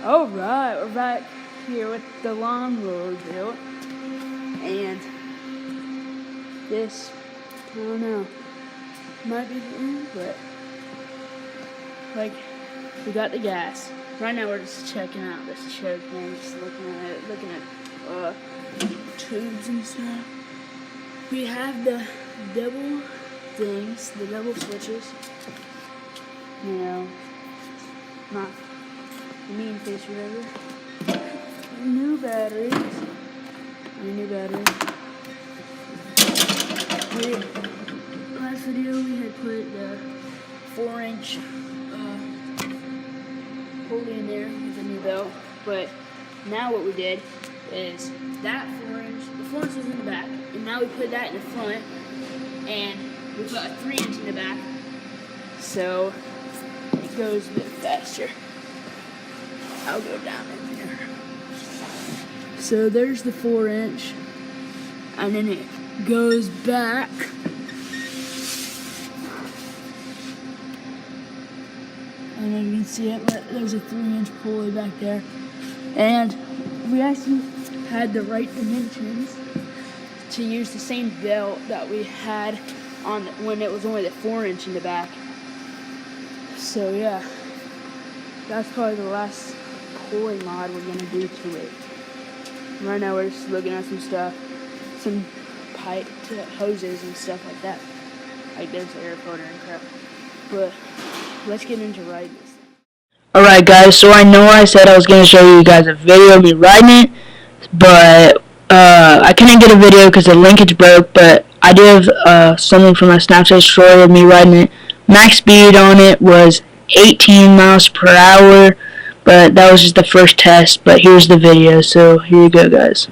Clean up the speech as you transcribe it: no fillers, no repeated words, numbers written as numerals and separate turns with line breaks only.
Alright, we're back here with the lawnmower built, and this, I don't know, might be the end, but like, we got the gas. Right now we're just checking out this choke thing, just looking at it, looking at tubes and stuff. We have the double things, the double switches, you know, not mean face or whatever. New batteries. Last video we had put the 4-inch pulley in there with a new belt, but now what we did is that 4-inch, the 4-inch was in the back, and now we put that in the front, and we put a 3-inch in the back, so it goes a bit faster. I'll go down in there. So there's the 4-inch, and then it goes back. And then you can see it, there's a 3-inch pulley back there. And we actually had the right dimensions to use the same belt that we had on when it was only the 4-inch in the back. So yeah, that's probably the last pulley mod we're gonna do to it. Right now we're just looking at some stuff, some pipe hoses and stuff like that. Like there's the air filter and crap. But let's get into riding this thing. Alright guys, so I know I said I was gonna show you guys a video of me riding it, but I couldn't get a video because the linkage broke, but I did have something from my Snapchat story of me riding it. Max speed on it was 18 miles per hour. But that was just the first test, but here's the video, so here you go guys.